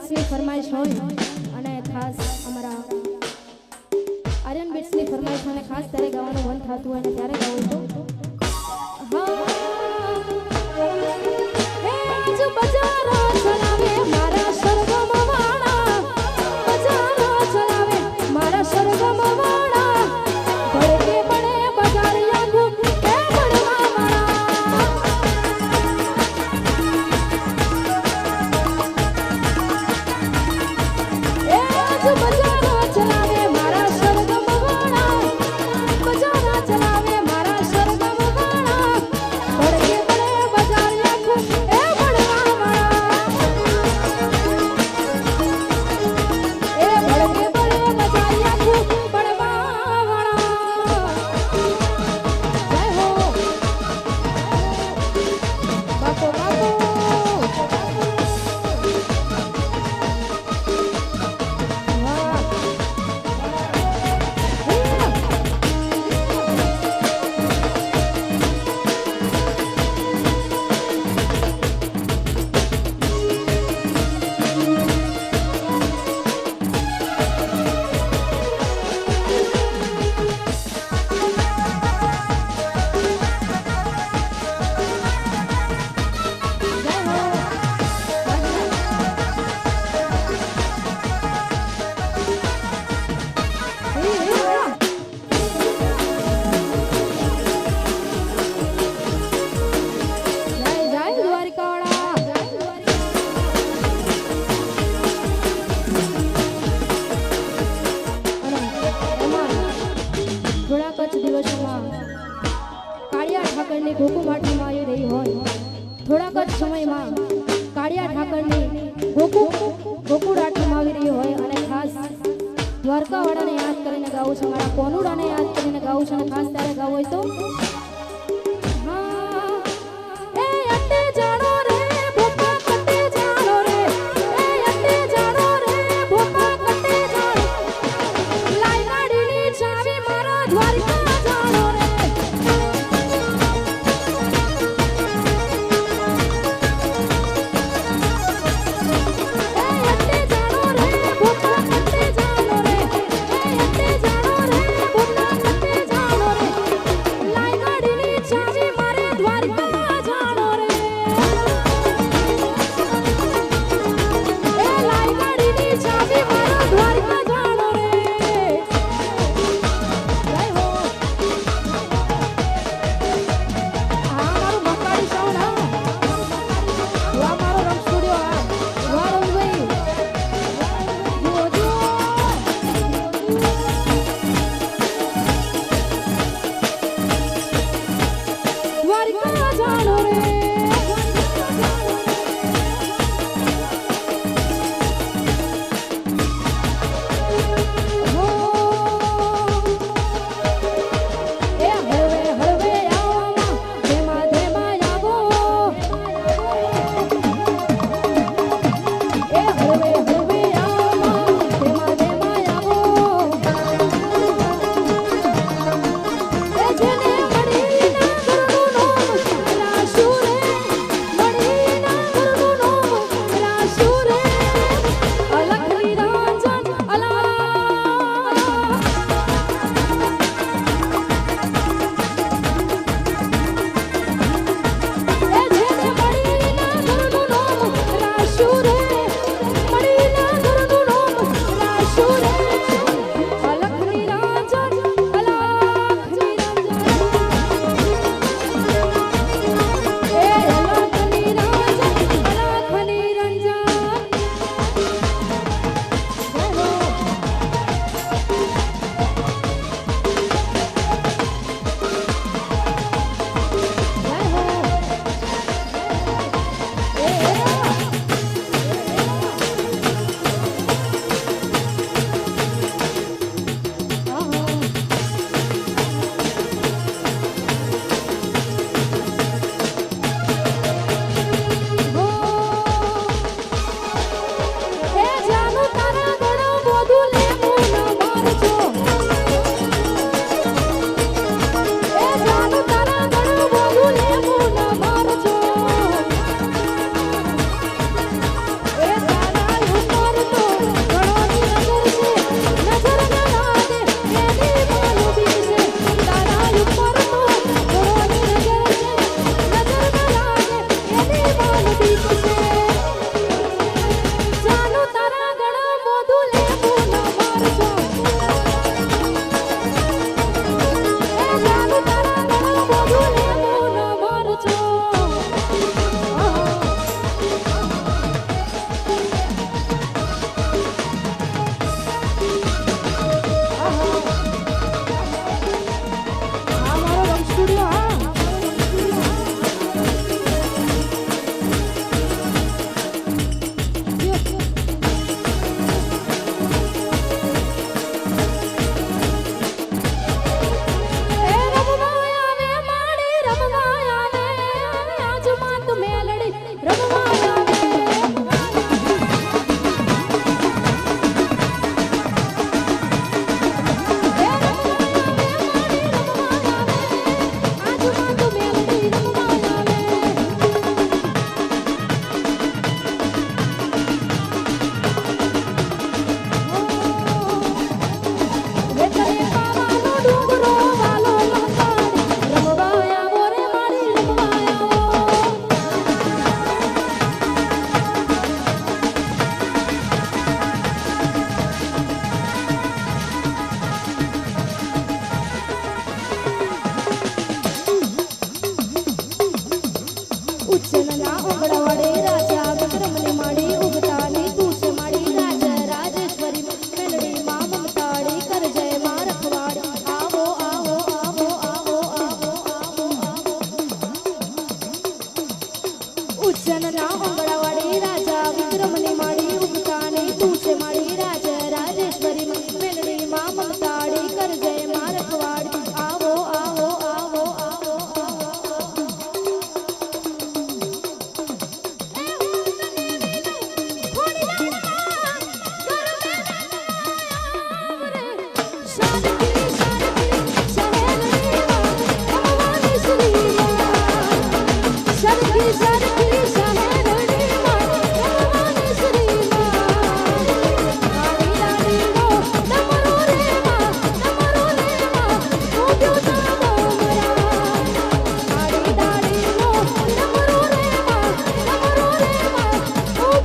બીટ્સની ફરમાઈશ હોય અને ખાસ અમારા આર્યન બીટ્સની ફરમાઈશ અને ખાસ ત્યારે ગાવાનું મન થતું હોય અને ત્યારે ગાવું તો હે આજ બજારો ચલાવે મારા સરગમ વાળા બજારો ચલાવે મારા સરગમ વાળા ભડકે પડે બજારિયા કો કે ભડવા વાળા એ આજ બજારો ચલાવે મારા સરગમ વાળા બજારો ચલાવે મારા સરગમ વાળા ભડકે પડે બજારિયા કો એ ભડવા વાળા એ ભડકે પડે બજારિયા કો ભડવા વાળા જય હો બાપો બાપો વાહ જય જય દ્વારકાવાળા અને એમાં થોડાક જ દિવસોમાં કાળિયા ઠાકરની ગોકુમાટીમાં આવી રહી હોય થોડાક જ સમયમાં કાળિયા ઠાકરની ગોકુળાટીમાં આવી રહી હોય અને ખાસ દ્વારકાવાળાને યાદ કરીને ગાવું છે મારા કોનુડાને યાદ કરીને ગાવું છે અને ખાસ ત્યારે ગાવું હોય તો એ અટ્ટે જાણો રે ભોપા કટ્ટે જાણો રે એ અટ્ટે જાણો રે ભોપા કટ્ટે જાણો લાઈ ગાડીની ચાવી મારા દ્વારકા જાણો રે એ અટ્ટે જાણો રે ભોપા કટ્ટે જાણો રે એ અટ્ટે જાણો રે ભોપા કટ્ટે જાણો રે લાઈ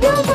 મોઢું